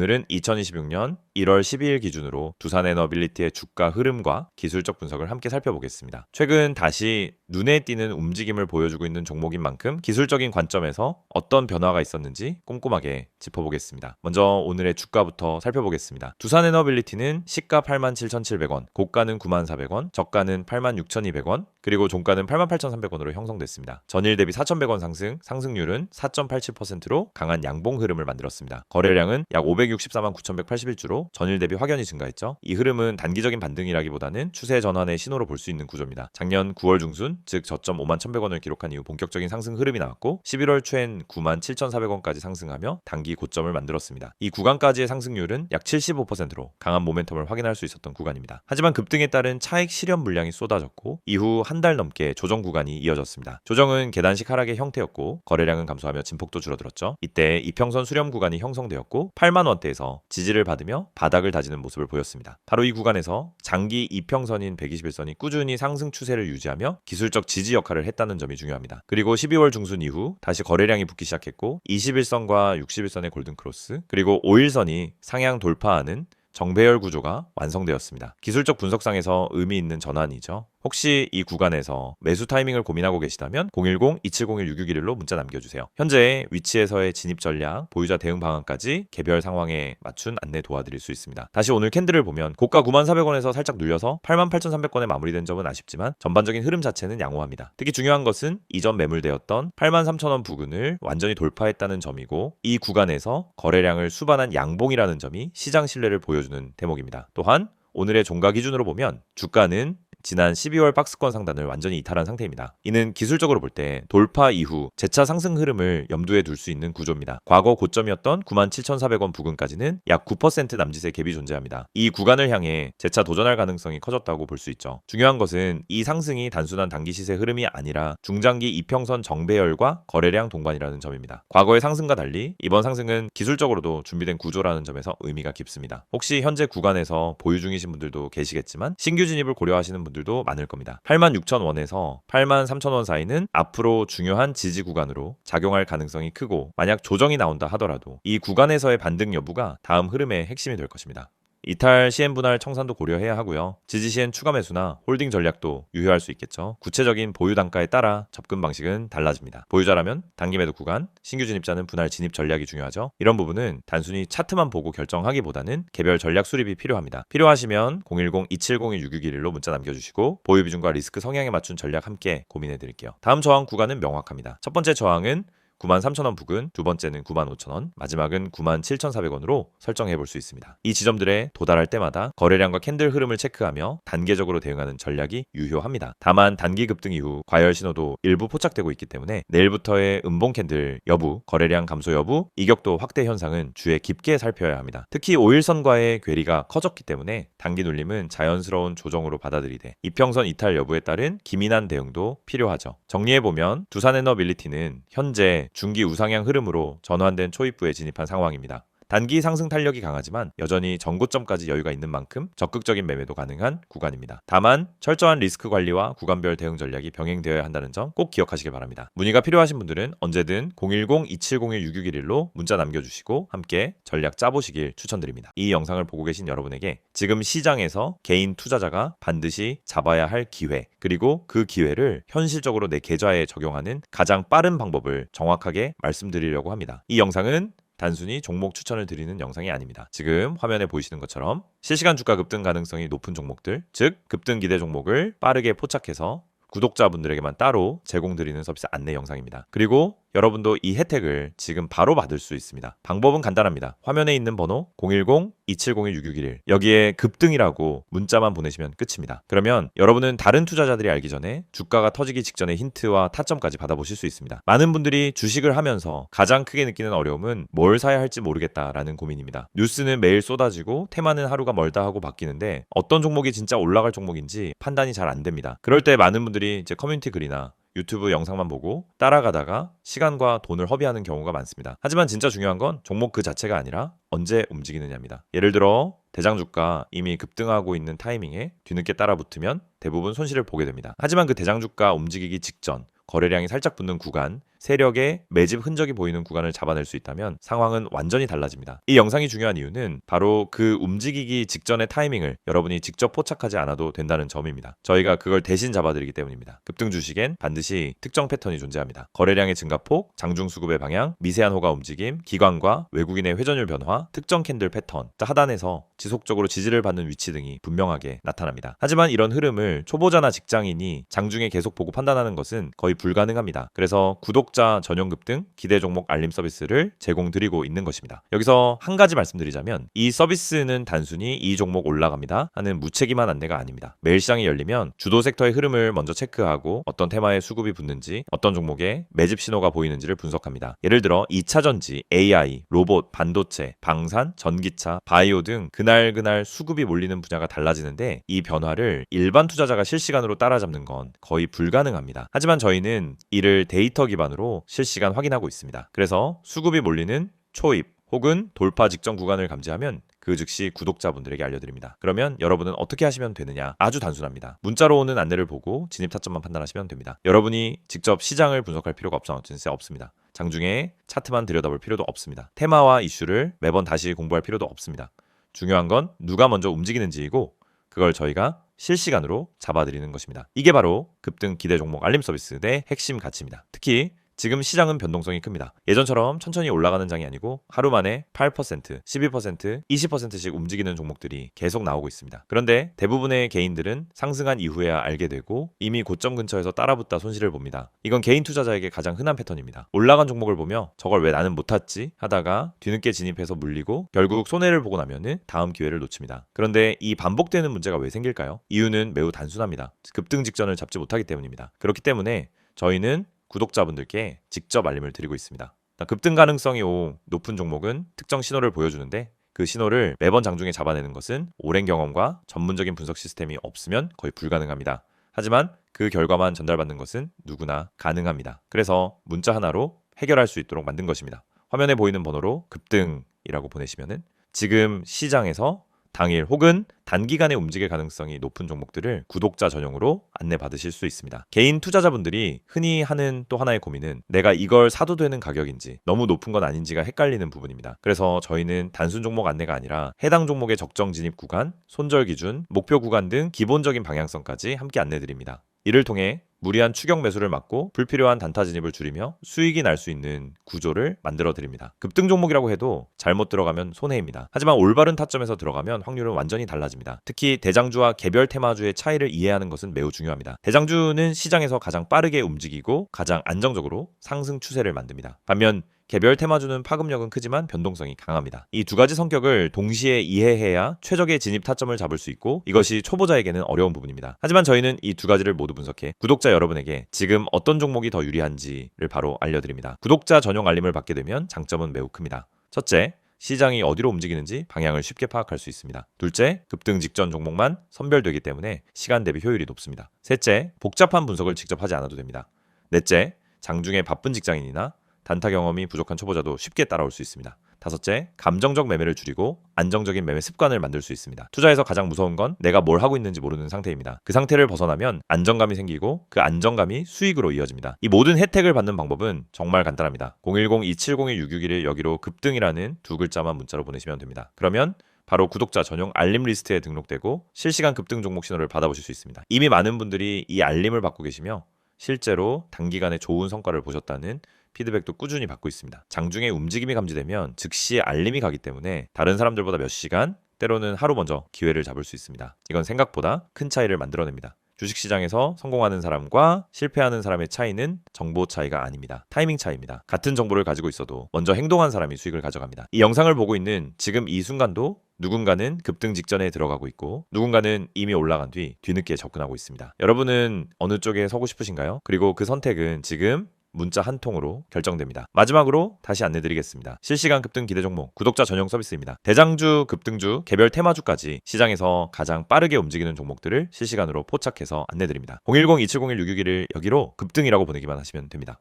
오늘은 2026년 1월 12일 기준으로 두산에너빌리티의 주가 흐름과 기술적 분석을 함께 살펴보겠습니다. 최근 다시 눈에 띄는 움직임을 보여주고 있는 종목인 만큼 기술적인 관점에서 어떤 변화가 있었는지 꼼꼼하게 짚어보겠습니다. 먼저 오늘의 주가부터 살펴보겠습니다. 두산에너빌리티는 시가 87,700원, 고가는 94,000원, 저가는 86,200원, 그리고 종가는 88,300원으로 형성됐습니다. 전일 대비 4,100원 상승, 상승률은 4.87%로 강한 양봉 흐름을 만들었습니다. 거래량은 약 564만 9,181주로 전일 대비 확연히 증가했죠. 이 흐름은 단기적인 반등이라기보다는 추세 전환의 신호로 볼 수 있는 구조입니다. 작년 9월 중순, 즉 저점 5만 1,100원을 기록한 이후 본격적인 상승 흐름이 나왔고 11월 초엔 9만 7,400원까지 상승하며 단기 고점을 만들었습니다. 이 구간까지의 상승률은 약 75%로 강한 모멘텀을 확인할 수 있었던 구간입니다. 하지만 급등에 따른 차익 실현 물량이 쏟아졌고 이후 한 달 넘게 조정 구간이 이어졌습니다. 조정은 계단식 하락의 형태였고 거래량은 감소하며 진폭도 줄어들었죠. 이때 이평선 수렴 구간이 형성되었고 8만 원대에서 지지를 받으며 바닥을 다지는 모습을 보였습니다. 바로 이 구간에서 장기 이평선인 121선이 꾸준히 상승 추세를 유지하며 기술적 지지 역할을 했다는 점이 중요합니다. 그리고 12월 중순 이후 다시 거래량이 붙기 시작했고 21선과 61선의 골든크로스 그리고 5일선이 상향 돌파하는 정배열 구조가 완성되었습니다. 기술적 분석상에서 의미 있는 전환이죠. 혹시 이 구간에서 매수 타이밍을 고민하고 계시다면 010-2701-6611로 문자 남겨주세요. 현재 위치에서의 진입 전략, 보유자 대응 방안까지 개별 상황에 맞춘 안내 도와드릴 수 있습니다. 다시 오늘 캔들을 보면 고가 94,400원에서 살짝 눌려서 88,300원에 마무리된 점은 아쉽지만 전반적인 흐름 자체는 양호합니다. 특히 중요한 것은 이전 매물되었던 83,000원 부근을 완전히 돌파했다는 점이고 이 구간에서 거래량을 수반한 양봉이라는 점이 시장 신뢰를 보여주는 대목입니다. 또한 오늘의 종가 기준으로 보면 주가는 지난 12월 박스권 상단을 완전히 이탈한 상태입니다. 이는 기술적으로 볼 때 돌파 이후 재차 상승 흐름을 염두에 둘 수 있는 구조입니다. 과거 고점이었던 97,400원 부근까지는 약 9% 남짓의 갭이 존재합니다. 이 구간을 향해 재차 도전할 가능성이 커졌다고 볼 수 있죠. 중요한 것은 이 상승이 단순한 단기 시세 흐름이 아니라 중장기 이평선 정배열과 거래량 동반이라는 점입니다. 과거의 상승과 달리 이번 상승은 기술적으로도 준비된 구조라는 점에서 의미가 깊습니다. 혹시 현재 구간에서 보유 중이신 분들도 계시겠지만 신규 진입을 고려하시는 분들도 많을 겁니다. 86,000원에서 83,000원 사이는 앞으로 중요한 지지 구간으로 작용할 가능성이 크고 만약 조정이 나온다 하더라도 이 구간에서의 반등 여부가 다음 흐름의 핵심이 될 것입니다. 이탈 시행 분할 청산도 고려해야 하고요. 지지 시엔 추가 매수나 홀딩 전략도 유효할 수 있겠죠. 구체적인 보유 단가에 따라 접근 방식은 달라집니다. 보유자라면 단기 매도 구간, 신규 진입자는 분할 진입 전략이 중요하죠. 이런 부분은 단순히 차트만 보고 결정하기보다는 개별 전략 수립이 필요합니다. 필요하시면 010-2701-6611로 문자 남겨주시고 보유 비중과 리스크 성향에 맞춘 전략 함께 고민해 드릴게요. 다음 저항 구간은 명확합니다. 첫 번째 저항은 93,000원 부근, 두 번째는 95,000원, 마지막은 97,400원으로 설정해 볼 수 있습니다. 이 지점들에 도달할 때마다 거래량과 캔들 흐름을 체크하며 단계적으로 대응하는 전략이 유효합니다. 다만 단기 급등 이후 과열 신호도 일부 포착되고 있기 때문에 내일부터의 음봉 캔들 여부, 거래량 감소 여부, 이격도 확대 현상은 주에 깊게 살펴야 합니다. 특히 5일선과의 괴리가 커졌기 때문에 단기 눌림은 자연스러운 조정으로 받아들이되 이평선 이탈 여부에 따른 기민한 대응도 필요하죠. 정리해보면 두산에너빌리티는 현재 중기 우상향 흐름으로 전환된 초입부에 진입한 상황입니다. 단기 상승 탄력이 강하지만 여전히 전고점까지 여유가 있는 만큼 적극적인 매매도 가능한 구간입니다. 다만 철저한 리스크 관리와 구간별 대응 전략이 병행되어야 한다는 점 꼭 기억하시길 바랍니다. 문의가 필요하신 분들은 언제든 010-2701-6611로 문자 남겨주시고 함께 전략 짜보시길 추천드립니다. 이 영상을 보고 계신 여러분에게 지금 시장에서 개인 투자자가 반드시 잡아야 할 기회 그리고 그 기회를 현실적으로 내 계좌에 적용하는 가장 빠른 방법을 정확하게 말씀드리려고 합니다. 이 영상은 단순히 종목 추천을 드리는 영상이 아닙니다. 지금 화면에 보이시는 것처럼 실시간 주가 급등 가능성이 높은 종목들, 즉 급등 기대 종목을 빠르게 포착해서 구독자분들에게만 따로 제공드리는 서비스 안내 영상입니다. 그리고 여러분도 이 혜택을 지금 바로 받을 수 있습니다. 방법은 간단합니다. 화면에 있는 번호 010-2701-6611 여기에 급등이라고 문자만 보내시면 끝입니다. 그러면 여러분은 다른 투자자들이 알기 전에 주가가 터지기 직전의 힌트와 타점까지 받아보실 수 있습니다. 많은 분들이 주식을 하면서 가장 크게 느끼는 어려움은 뭘 사야 할지 모르겠다라는 고민입니다. 뉴스는 매일 쏟아지고 테마는 하루가 멀다 하고 바뀌는데 어떤 종목이 진짜 올라갈 종목인지 판단이 잘 안 됩니다. 그럴 때 많은 분들이 이제 커뮤니티 글이나 유튜브 영상만 보고 따라가다가 시간과 돈을 허비하는 경우가 많습니다. 하지만 진짜 중요한 건 종목 그 자체가 아니라 언제 움직이느냐입니다. 예를 들어 대장주가 이미 급등하고 있는 타이밍에 뒤늦게 따라 붙으면 대부분 손실을 보게 됩니다. 하지만 그 대장주가 움직이기 직전 거래량이 살짝 붙는 구간 세력의 매집 흔적이 보이는 구간을 잡아낼 수 있다면 상황은 완전히 달라집니다. 이 영상이 중요한 이유는 바로 그 움직이기 직전의 타이밍을 여러분이 직접 포착하지 않아도 된다는 점입니다. 저희가 그걸 대신 잡아드리기 때문입니다. 급등 주식엔 반드시 특정 패턴이 존재합니다. 거래량의 증가폭, 장중 수급의 방향, 미세한 호가 움직임, 기관과 외국인의 회전율 변화, 특정 캔들 패턴, 하단에서 지속적으로 지지를 받는 위치 등이 분명하게 나타납니다. 하지만 이런 흐름을 초보자나 직장인이 장중에 계속 보고 판단하는 것은 거의 불가능합니다. 그래서 구독자 전용 급등 기대 종목 알림 서비스를 제공드리고 있는 것입니다. 여기서 한 가지 말씀드리자면 이 서비스는 단순히 이 종목 올라갑니다 하는 무책임한 안내가 아닙니다. 매일 시장이 열리면 주도 섹터의 흐름을 먼저 체크하고 어떤 테마에 수급이 붙는지, 어떤 종목에 매집 신호가 보이는지를 분석합니다. 예를 들어 2차전지, AI, 로봇, 반도체, 방산, 전기차, 바이오 등 그날 수급이 몰리는 분야가 달라지는데 이 변화를 일반 투자자가 실시간으로 따라잡는 건 거의 불가능합니다. 하지만 저희는 이를 데이터 기반으로 실시간 확인하고 있습니다. 그래서 수급이 몰리는 초입 혹은 돌파 직전 구간을 감지하면 그 즉시 구독자분들에게 알려드립니다. 그러면 여러분은 어떻게 하시면 되느냐? 아주 단순합니다. 문자로 오는 안내를 보고 진입 타점만 판단하시면 됩니다. 여러분이 직접 시장을 분석할 필요가 없습니다. 장중에 차트만 들여다볼 필요도 없습니다. 테마와 이슈를 매번 다시 공부할 필요도 없습니다. 중요한 건 누가 먼저 움직이는지이고 그걸 저희가 실시간으로 잡아드리는 것입니다. 이게 바로 급등 기대 종목 알림 서비스의 핵심 가치입니다. 특히 지금 시장은 변동성이 큽니다. 예전처럼 천천히 올라가는 장이 아니고 하루 만에 8%, 12%, 20%씩 움직이는 종목들이 계속 나오고 있습니다. 그런데 대부분의 개인들은 상승한 이후에야 알게 되고 이미 고점 근처에서 따라붙다 손실을 봅니다. 이건 개인 투자자에게 가장 흔한 패턴입니다. 올라간 종목을 보며 저걸 왜 나는 못 탔지 하다가 뒤늦게 진입해서 물리고 결국 손해를 보고 나면은 다음 기회를 놓칩니다. 그런데 이 반복되는 문제가 왜 생길까요? 이유는 매우 단순합니다. 급등 직전을 잡지 못하기 때문입니다. 그렇기 때문에 저희는 구독자분들께 직접 알림을 드리고 있습니다. 급등 가능성이 높은 종목은 특정 신호를 보여주는데 그 신호를 매번 장중에 잡아내는 것은 오랜 경험과 전문적인 분석 시스템이 없으면 거의 불가능합니다. 하지만 그 결과만 전달받는 것은 누구나 가능합니다. 그래서 문자 하나로 해결할 수 있도록 만든 것입니다. 화면에 보이는 번호로 급등이라고 보내시면은 지금 시장에서 당일 혹은 단기간에 움직일 가능성이 높은 종목들을 구독자 전용으로 안내받으실 수 있습니다. 개인 투자자분들이 흔히 하는 또 하나의 고민은 내가 이걸 사도 되는 가격인지 너무 높은 건 아닌지가 헷갈리는 부분입니다. 그래서 저희는 단순 종목 안내가 아니라 해당 종목의 적정 진입 구간, 손절 기준, 목표 구간 등 기본적인 방향성까지 함께 안내드립니다. 이를 통해 무리한 추격 매수를 막고 불필요한 단타 진입을 줄이며 수익이 날 수 있는 구조를 만들어 드립니다. 급등 종목이라고 해도 잘못 들어가면 손해입니다. 하지만 올바른 타점에서 들어가면 확률은 완전히 달라집니다. 특히 대장주와 개별 테마주의 차이를 이해하는 것은 매우 중요합니다. 대장주는 시장에서 가장 빠르게 움직이고 가장 안정적으로 상승 추세를 만듭니다. 반면 개별 테마주는 파급력은 크지만 변동성이 강합니다. 이 두 가지 성격을 동시에 이해해야 최적의 진입 타점을 잡을 수 있고 이것이 초보자에게는 어려운 부분입니다. 하지만 저희는 이 두 가지를 모두 분석해 구독자 여러분에게 지금 어떤 종목이 더 유리한지를 바로 알려드립니다. 구독자 전용 알림을 받게 되면 장점은 매우 큽니다. 첫째, 시장이 어디로 움직이는지 방향을 쉽게 파악할 수 있습니다. 둘째, 급등 직전 종목만 선별되기 때문에 시간 대비 효율이 높습니다. 셋째, 복잡한 분석을 직접 하지 않아도 됩니다. 넷째, 장중에 바쁜 직장인이나 단타 경험이 부족한 초보자도 쉽게 따라올 수 있습니다. 다섯째, 감정적 매매를 줄이고 안정적인 매매 습관을 만들 수 있습니다. 투자에서 가장 무서운 건 내가 뭘 하고 있는지 모르는 상태입니다. 그 상태를 벗어나면 안정감이 생기고 그 안정감이 수익으로 이어집니다. 이 모든 혜택을 받는 방법은 정말 간단합니다. 010-2701-661 여기로 급등이라는 두 글자만 문자로 보내시면 됩니다. 그러면 바로 구독자 전용 알림 리스트에 등록되고 실시간 급등 종목 신호를 받아보실 수 있습니다. 이미 많은 분들이 이 알림을 받고 계시며 실제로 단기간에 좋은 성과를 보셨다는 피드백도 꾸준히 받고 있습니다. 장중에 움직임이 감지되면 즉시 알림이 가기 때문에 다른 사람들보다 몇 시간, 때로는 하루 먼저 기회를 잡을 수 있습니다. 이건 생각보다 큰 차이를 만들어냅니다. 주식시장에서 성공하는 사람과 실패하는 사람의 차이는 정보 차이가 아닙니다. 타이밍 차이입니다. 같은 정보를 가지고 있어도 먼저 행동한 사람이 수익을 가져갑니다. 이 영상을 보고 있는 지금 이 순간도 누군가는 급등 직전에 들어가고 있고 누군가는 이미 올라간 뒤 뒤늦게 접근하고 있습니다. 여러분은 어느 쪽에 서고 싶으신가요? 그리고 그 선택은 지금 문자 한 통으로 결정됩니다. 마지막으로 다시 안내드리겠습니다. 실시간 급등 기대 종목 구독자 전용 서비스입니다. 대장주, 급등주, 개별 테마주까지 시장에서 가장 빠르게 움직이는 종목들을 실시간으로 포착해서 안내드립니다. 010-2701-661 여기로 급등이라고 보내기만 하시면 됩니다.